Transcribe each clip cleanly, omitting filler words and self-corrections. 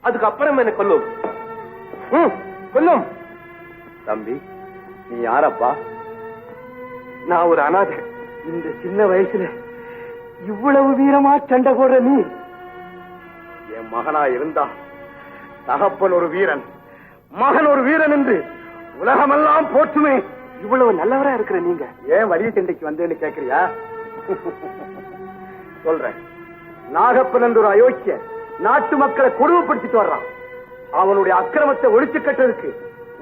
அதுக்கப்புறம் என்ன கொல்லும். கொல்லும். தம்பி, நீ யாரப்பா? நான் ஒரு அனாதை. இந்த சின்ன வயசுல இவ்வளவு வீரமா சண்டை போடுற நீ என் மகனா இருந்தா, தகப்பன் ஒரு வீரன், மகன் ஒரு வீரன் என்று உலகமெல்லாம் போற்றுமே. இவ்வளவு நல்லவரா இருக்கிற நீங்க ஏன் வலிய சண்டைக்கு வந்தேன்னு கேக்குறியா? சொல்றேன். நாகப்பன் என்ற ஒரு அயோக்கிய நாட்டு மக்களை கொடுமைப்படுத்திட்டு வர்றான். அவனுடைய அக்கிரமத்தை ஒழிச்சு கட்டுறதுக்கு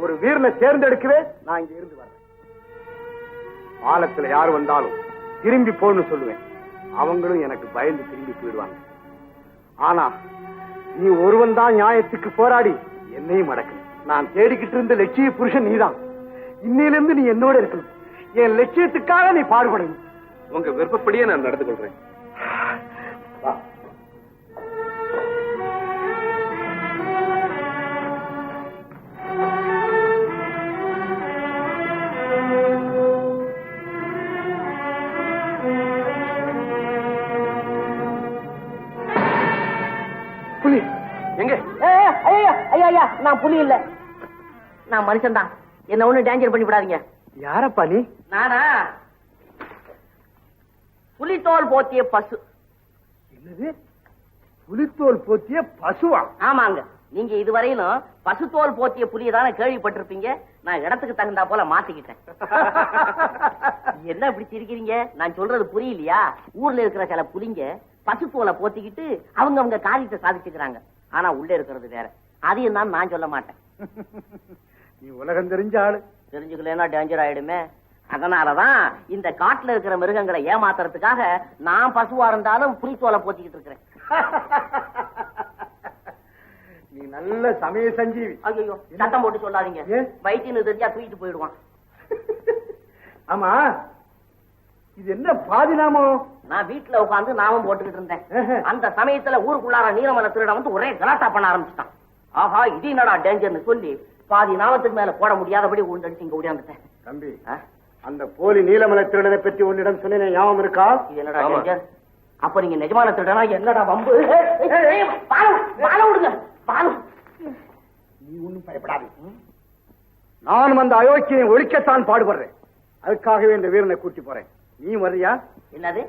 ஒரு வீரனை தேர்ந்தெடுக்கவே நான் இங்க இருந்து வர்றேன். பாலத்துல யார் வந்தாலும் திரும்பி போன்னு சொல்லுவேன். அவங்களும் எனக்கு பயந்து திரும்பி போயிடுவாங்க. ஆனா நீ ஒருவன் தான் நியாயத்துக்கு போராடி என்னையும் அடக்கு. நான் தேடிக்கிட்டு இருந்த லட்சிய புருஷன் நீதான். இன்னிலிருந்து நீ என்னோட இருக்கணும். என் லட்சியத்துக்காக நீ பாடுபடணும். உங்க விருப்பப்படியே நான் நடந்து கொள்றேன். புலி எங்க? ஐயா, நான் புலி இல்ல, நான் மனுஷன் தான். என்ன ஒண்ணு டேஞ்சர் பண்ணி விடாதீங்க. யாரப்பா நீ? நானா புலித்தோல் போத்திய பசு. என்னது? புலித்தோல் போத்திய பசுவா? ஆமாங்க. நீங்க இதுவரையிலும் பசுத்தோல் போத்திய புலியதான கேள்விப்பட்டிருப்பீங்க. நான் இடத்துக்கு தகுந்தா போல மாத்திக்கிட்டேன். என்ன இப்படி சிரிக்கிறீங்க? நான் சொல்றது புரியலையா? ஊர்ல இருக்கிற சில புலிங்க பசுத்தோலை போத்திக்கிட்டு அவங்க காரியத்தை சாதிச்சுக்கிறாங்க. ஆனா உள்ள இருக்கிறது வேற. அதையும் தான் நான் சொல்ல மாட்டேன். நீ உலகம் தெரிஞ்ச ஆளு. தெரிஞ்சுக்கலன்னா டேஞ்சர் ஆயிடுமே. அதனாலதான் இந்த காட்டுல இருக்கிற மிருகங்களை ஏமாத்துறதுக்காக நான் பசுவா இருந்தாலும் புலித்தோலை போத்திக்கிட்டு இருக்கிறேன். நீ நல்ல சமய சஞ்சீவி. ஐயோ, சத்தம் போட்டு சொல்லாதீங்க. வைத்தியன்னு தெரிஞ்சா தூக்கிட்டு போயிடுவான். ஆமா, இது என்ன பாதி நாமம்? நான் வீட்டுல உட்காந்து நாமம் போட்டுக்கிட்டு இருந்தேன். அந்த சமயத்துல ஊருக்குள்ளார நீலமலை திருட வந்து ஒரே கலாட்டா பண்ண ஆரம்பிச்சுட்டான். ஆஹா, இது என்னடா டேஞ்சர்னு சொல்லி பாதி நாமத்துக்கு மேல போட முடியாதபடி உண்டடிச்சு இங்க ஓடியாந்துட்டேன். தம்பி, அந்த போலி நீலமலை திருடனை பற்றி உன்னிடம் சொன்னேன், ஞாபகம் இருக்கா? இது என்னடா டேஞ்சர்? அப்ப நீங்க நிஜமான திருடனா? என்னடா வம்பு? விடுங்க. நீ ஒன்னும் பயப்படாது. நானும் அந்த அயோக்கியை ஒழிக்கத்தான் பாடுபடுறேன். அதுக்காகவே இந்த வீரனை கூட்டி போறேன். நீ வர்றியா? என்னது?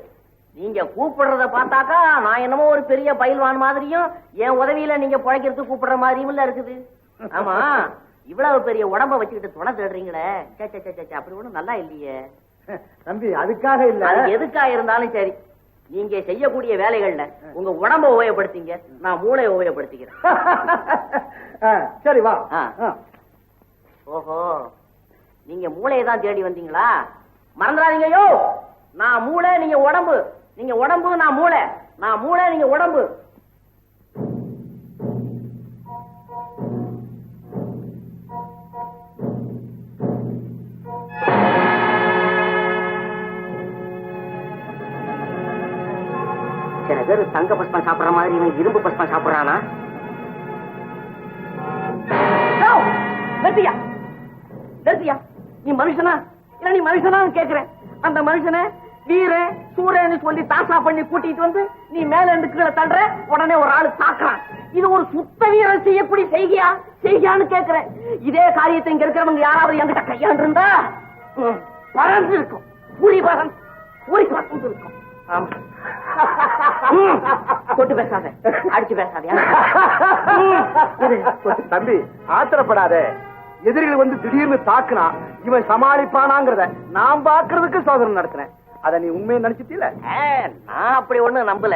நீங்க கூப்பிடுறத பார்த்தாக்கா நான் என்னமோ ஒரு பெரிய பயில்வான் மாதிரியும் என் உதவியில நீங்க பிழைக்கிறதுக்கு கூப்பிடுற மாதிரியும் இல்ல இருக்குது. ஆமா, இவ்வளவு பெரிய உடம்ப வச்சுக்கிட்டு துணை தேடுறீங்களே, அப்படி ஒண்ணும் நல்லா இல்லையே. தம்பி, அதுக்காக இல்ல. எதுக்காக இருந்தாலும் சரி, நீங்க செய்யக்கூடிய வேலைகள்ல உங்க உடம்ப உபயோகப்படுத்திங்க, நான் மூளையை உபயோகப்படுத்திக்கிறேன். சரி வா. ஓஹோ, நீங்க மூளையை தான் தேடி வந்தீங்களா? மறந்துடாதீங்கயோ, நான் மூளை, நீங்க உடம்பு. நீங்க உடம்பு, நான் மூளை. நான் மூளை, நீங்க உடம்பு. சில பேர் தங்க பஸ்பம் சாப்பிடுற மாதிரி இவன் இரும்பு பஸ்பம் சாப்பிடுறானா? நீ மனுஷனா இல்ல? நீ மனுஷனா கேக்குறேன். அந்த மனுஷனை வீர சூரன்னு சொல்லி தாசா பண்ணி கூட்டிட்டு வந்து நீ மேல இருந்து கீழே தள்ளுற, உடனே ஒரு ஆளு தாக்குறான். இது ஒரு சுத்த வீரன் செய்யக்கூடிய செய்கியான்னு கேக்குறேன். இதே காரியத்தை இங்க இருக்கிறவங்க யாராவது என்கிட்ட கையாண்டு இருந்தா பறந்து இருக்கும். புலி பறந்து இருக்கும். கொட்டு பேசாத, அடிச்சு பேசாத. தம்பி, ஆத்திரப்படாத. எதிரிகள் வந்து திடீர்னு தாக்குனா இவன் சமாளிப்பானாங்கிறத நான் பாக்குறதுக்கு சோதனை நடத்துறேன். அத நீ உண்மையை நினைச்சிட்டீல? நான் அப்படி ஒண்ணு நம்பல.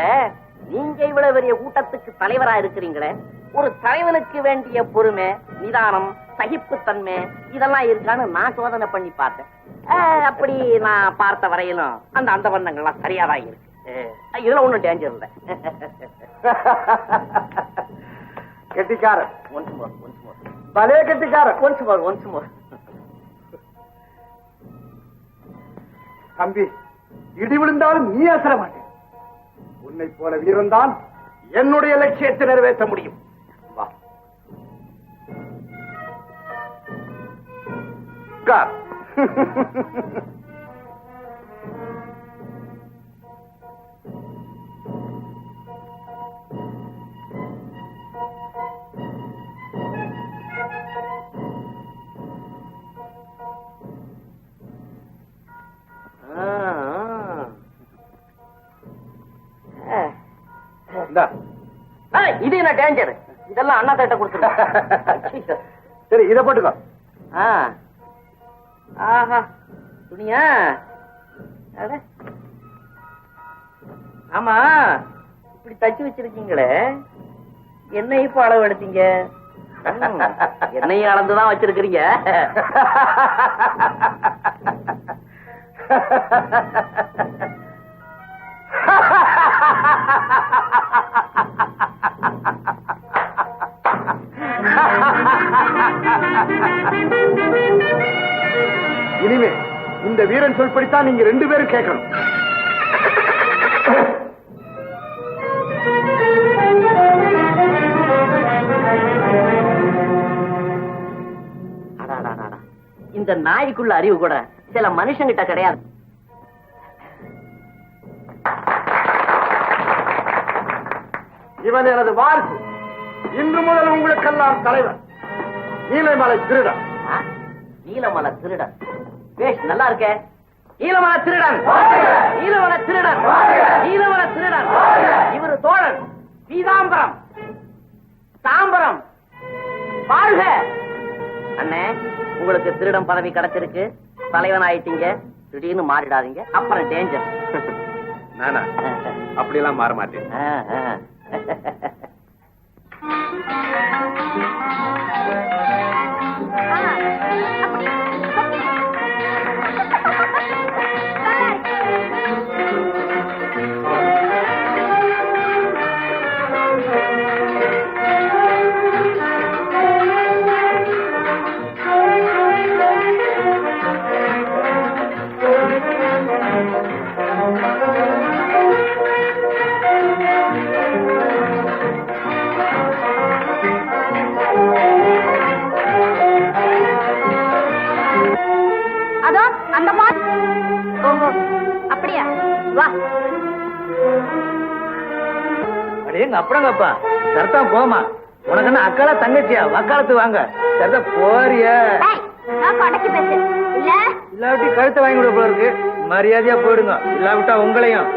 நீங்க இவ்வளவு பெரிய கூட்டத்துக்கு தலைவரா இருக்கிறீங்களே, ஒரு தலைவனுக்கு வேண்டிய பொறுமை, நிதானம், சகிப்புத்தன்மை இதெல்லாம் இருக்கான்னு நான் சோதனை பண்ணி பார்த்தேன். அப்படி நான் பார்த்த வரையிலும் அந்த வண்ணங்கள்லாம் சரியாதான் இருக்கு. இதுல ஒண்ணும் டேஞ்சர் இல்ல. கெட்டிக்காரன். பலே கெட்டிக்காரன். Once more. தம்பி, இடி விழுந்தாலும் நீ அசர மாட்டேன். உன்னை போல வீரன் தான் என்னுடைய லட்சியத்தை நிறைவேற்ற முடியும். வா. இது என்ன டேஞ்சர்? இதெல்லாம் அண்ணா கிட்ட கொடுத்துருங்க. சரி, இதை போட்டுக்கோ. ஆஹா, துணியா? ஆமா, இப்படி தச்சு வச்சிருக்கீங்களே, என்ன இப்ப அளவு எடுத்தீங்க? என்னையும் அளந்துதான் வச்சிருக்கிறீங்க. இனிமே இந்த வீரன் சொல்படித்தான் நீங்க 2 பேரும் கேட்கணும். இந்த நாய்க்குள்ள அறிவு கூட சில மனுஷங்கிட்ட கிடையாது. இவன் எனது வாரிசு. இன்று முதல் உங்களுக்கெல்லாம் தலைவர். நீலமலை திருடன். நீலமலை திருடன் பேஷ் நல்லா இருக்க. நீலமலை திருடன், நீலமலை திருடன், நீலமலை திருடன். இவரு தோழன் பீதாம்பரம் தாம்பரம். வாழ்க அண்ணே, உங்களுக்கு திருடன் பதவி கிடைச்சிருக்கு. தலைவன் ஆயிட்டீங்க. திடீர்னு மாறிடாதீங்க, அப்புறம் டேஞ்சர். நானா அப்படி எல்லாம் மாற மாட்டேன். அப்படிங்கப்பா சரத்தான் போமா. உனக்கு என்ன அக்காலா தங்கச்சியா? வக்காலத்து வாங்க. சரத்தா போறியா? இல்லாவிட்டி கழுத்தை வாங்கி விட போல இருக்கு. மரியாதையா போயிடுங்க, இல்லாவிட்டா உங்களையும்.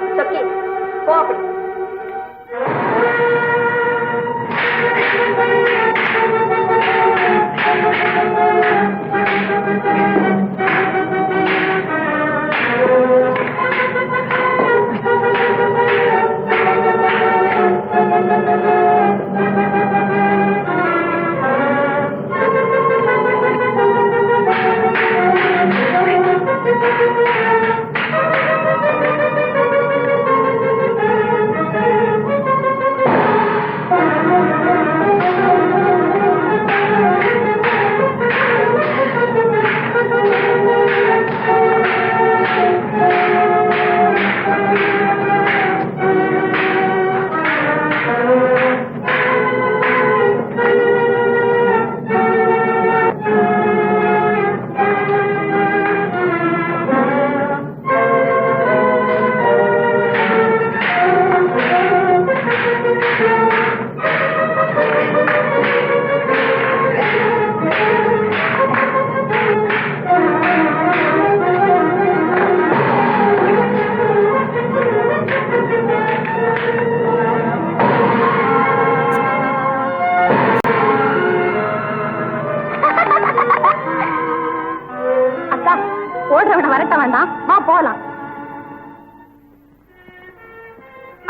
வரட்ட வேண்டாம், வா போலாம்.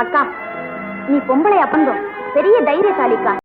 அக்கா, நீ பொம்பளை அப்பந்தோம் பெரிய தைரியசாலிக்கா.